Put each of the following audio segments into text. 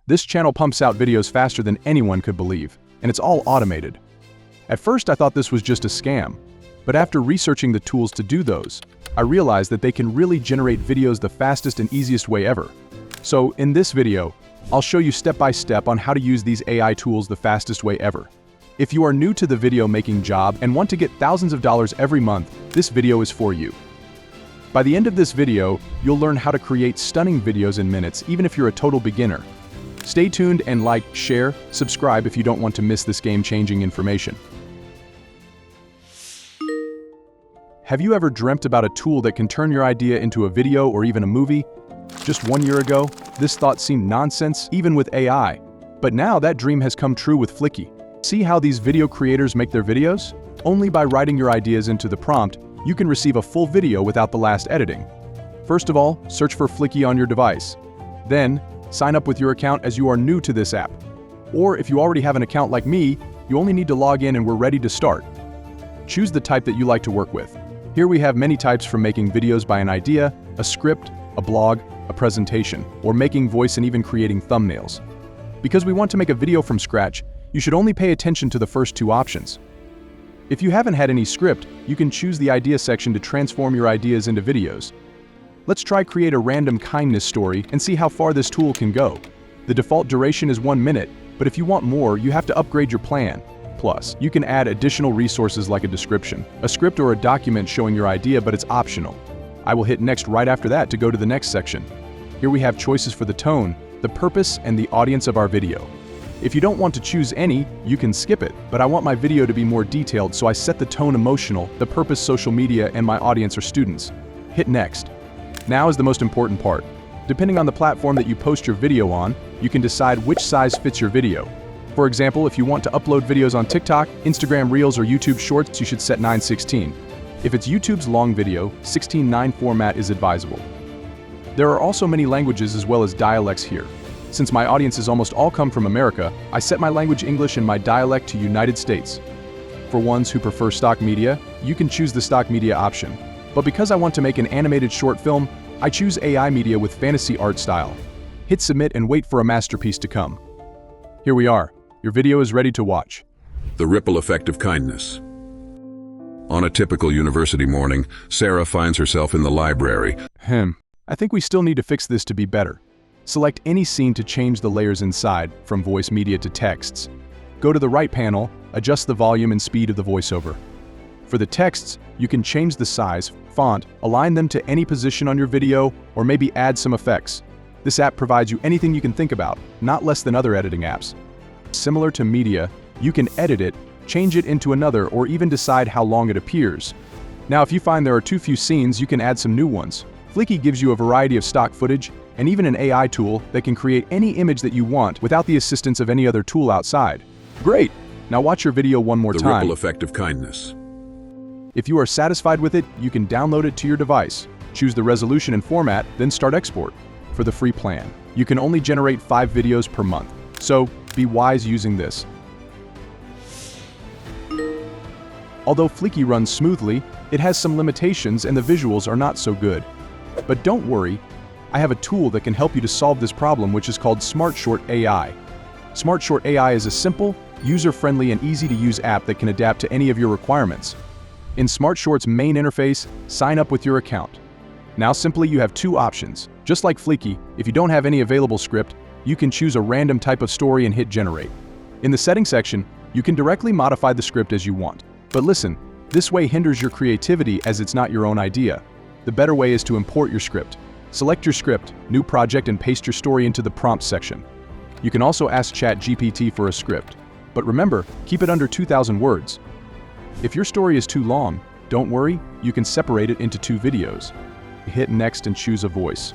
This channel pumps out videos faster than anyone could believe, and it's all automated. At first I thought this was just a scam, but after researching the tools to do those, I realized that they can really generate videos the fastest and easiest way ever. So in this video, I'll show you step by step on how to use these AI tools the fastest way ever. If you are new to the video making job and want to get thousands of dollars every month, this video is for you. By the end of this video, you'll learn how to create stunning videos in minutes, even if you're a total beginner. Stay tuned and like, share, subscribe if you don't want to miss this game-changing information. Have you ever dreamt about a tool that can turn your idea into a video or even a movie? Just 1 year ago, this thought seemed nonsense, even with AI. But now that dream has come true with Flicky. See how these video creators make their videos? Only by writing your ideas into the prompt, you can receive a full video without the last editing. First of all, search for Flicky on your device. Then, sign up with your account as you are new to this app. Or if you already have an account like me, you only need to log in and we're ready to start. Choose the type that you like to work with. Here we have many types from making videos by an idea, a script, a blog, a presentation, or making voice and even creating thumbnails. Because we want to make a video from scratch, you should only pay attention to the first two options. If you haven't had any script, you can choose the idea section to transform your ideas into videos. Let's try create a random kindness story and see how far this tool can go. The default duration is 1 minute, but if you want more, you have to upgrade your plan. Plus, you can add additional resources like a description, a script or a document showing your idea, but it's optional. I will hit next right after that to go to the next section. Here we have choices for the tone, the purpose, and the audience of our video. If you don't want to choose any, you can skip it, but I want my video to be more detailed, so I set the tone emotional, the purpose social media, and my audience are students. Hit next. Now is the most important part. Depending on the platform that you post your video on, you can decide which size fits your video. For example, if you want to upload videos on TikTok, Instagram Reels, or YouTube Shorts, you should set 9:16. If it's YouTube's long video, 16:9 format is advisable. There are also many languages as well as dialects here. Since my audiences almost all come from America, I set my language English and my dialect to United States. For ones who prefer stock media, you can choose the stock media option. But because I want to make an animated short film, I choose AI media with fantasy art style. Hit submit and wait for a masterpiece to come. Here we are. Your video is ready to watch. The ripple effect of kindness. On a typical university morning, Sarah finds herself in the library. I think we still need to fix this to be better. Select any scene to change the layers inside, from voice media to texts. Go to the right panel, adjust the volume and speed of the voiceover. For the texts, you can change the size, font, align them to any position on your video, or maybe add some effects. This app provides you anything you can think about, not less than other editing apps. Similar to media, you can edit it, change it into another, or even decide how long it appears. Now, if you find there are too few scenes, you can add some new ones. Flicky gives you a variety of stock footage, and even an AI tool that can create any image that you want without the assistance of any other tool outside. Great! Now watch your video one more time. The ripple effect of kindness. If you are satisfied with it, you can download it to your device. Choose the resolution and format, then start export. For the free plan, you can only generate 5 videos per month. So, be wise using this. Although Flicky runs smoothly, it has some limitations and the visuals are not so good. But don't worry, I have a tool that can help you to solve this problem, which is called SmartShort AI. SmartShort AI is a simple, user-friendly, and easy-to-use app that can adapt to any of your requirements. In SmartShort's main interface, sign up with your account. Now simply you have 2 options. Just like Flicky, if you don't have any available script, you can choose a random type of story and hit generate. In the settings section, you can directly modify the script as you want. But listen, this way hinders your creativity as it's not your own idea. The better way is to import your script. Select your script, new project, and paste your story into the prompt section. You can also ask ChatGPT for a script. But remember, keep it under 2,000 words. If your story is too long, don't worry, you can separate it into 2 videos. Hit next and choose a voice.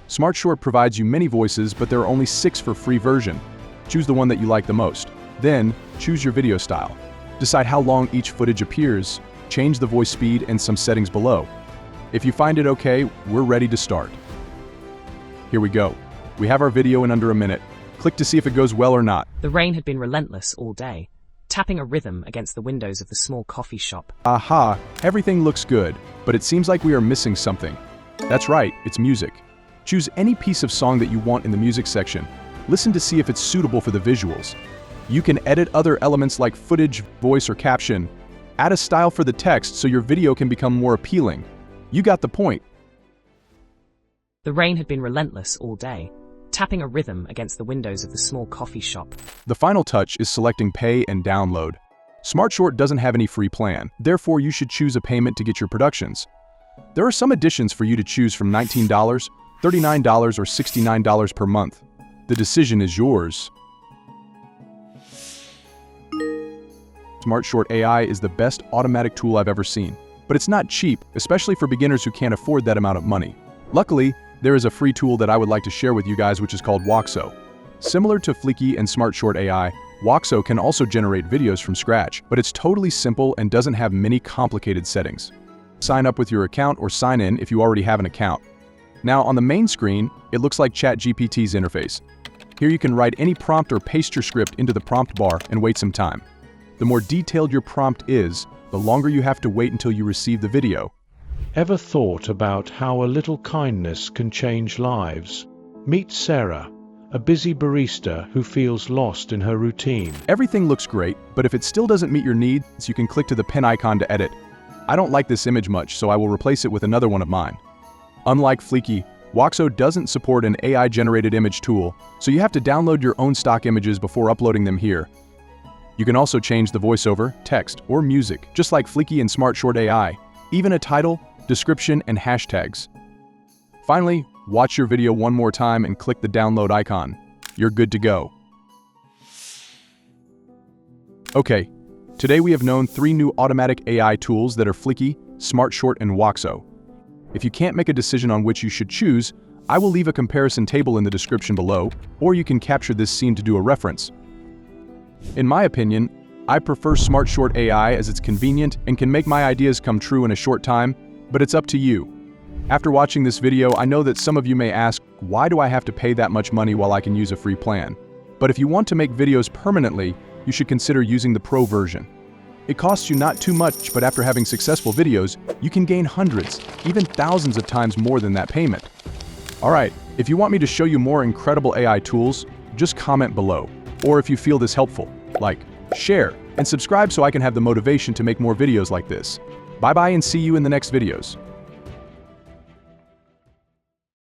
SmartShort provides you many voices, but there are only 6 for free version. Choose the one that you like the most. Then, choose your video style. Decide how long each footage appears, change the voice speed and some settings below. If you find it okay, we're ready to start. Here we go. We have our video in under a minute. Click to see if it goes well or not. The rain had been relentless all day, tapping a rhythm against the windows of the small coffee shop. Aha, everything looks good, but it seems like we are missing something. That's right, it's music. Choose any piece of song that you want in the music section. Listen to see if it's suitable for the visuals. You can edit other elements like footage, voice, or caption. Add a style for the text so your video can become more appealing. You got the point. The rain had been relentless all day, tapping a rhythm against the windows of the small coffee shop. The final touch is selecting Pay and Download. SmartShort doesn't have any free plan, therefore you should choose a payment to get your productions. There are some additions for you to choose from $19, $39, or $69 per month. The decision is yours. SmartShort AI is the best automatic tool I've ever seen, but it's not cheap, especially for beginners who can't afford that amount of money. Luckily, there is a free tool that I would like to share with you guys, which is called Waxo. Similar to Fleeky and SmartShort AI, Waxo can also generate videos from scratch, but it's totally simple and doesn't have many complicated settings. Sign up with your account or sign in if you already have an account. Now, on the main screen, it looks like ChatGPT's interface. Here you can write any prompt or paste your script into the prompt bar and wait some time. The more detailed your prompt is, the longer you have to wait until you receive the video. Ever thought about how a little kindness can change lives? Meet Sarah, a busy barista who feels lost in her routine. Everything looks great, but if it still doesn't meet your needs, you can click to the pen icon to edit. I don't like this image much, so I will replace it with another one of mine. Unlike Fleeky, Waxo doesn't support an AI-generated image tool, so you have to download your own stock images before uploading them here. You can also change the voiceover, text, or music, just like Fleeky and SmartShort AI, even a title, description, and hashtags. Finally, watch your video one more time and click the download icon. You're good to go. Okay, today we have known 3 new automatic AI tools that are Fleeky, SmartShort, and Waxo. If you can't make a decision on which you should choose, I will leave a comparison table in the description below, or you can capture this scene to do a reference. In my opinion, I prefer SmartShort AI as it's convenient and can make my ideas come true in a short time, but it's up to you. After watching this video, I know that some of you may ask, why do I have to pay that much money while I can use a free plan? But if you want to make videos permanently, you should consider using the Pro version. It costs you not too much, but after having successful videos, you can gain hundreds, even thousands of times more than that payment. Alright, if you want me to show you more incredible AI tools, just comment below. Or if you feel this helpful, like, share, and subscribe so I can have the motivation to make more videos like this. Bye bye and see you in the next videos.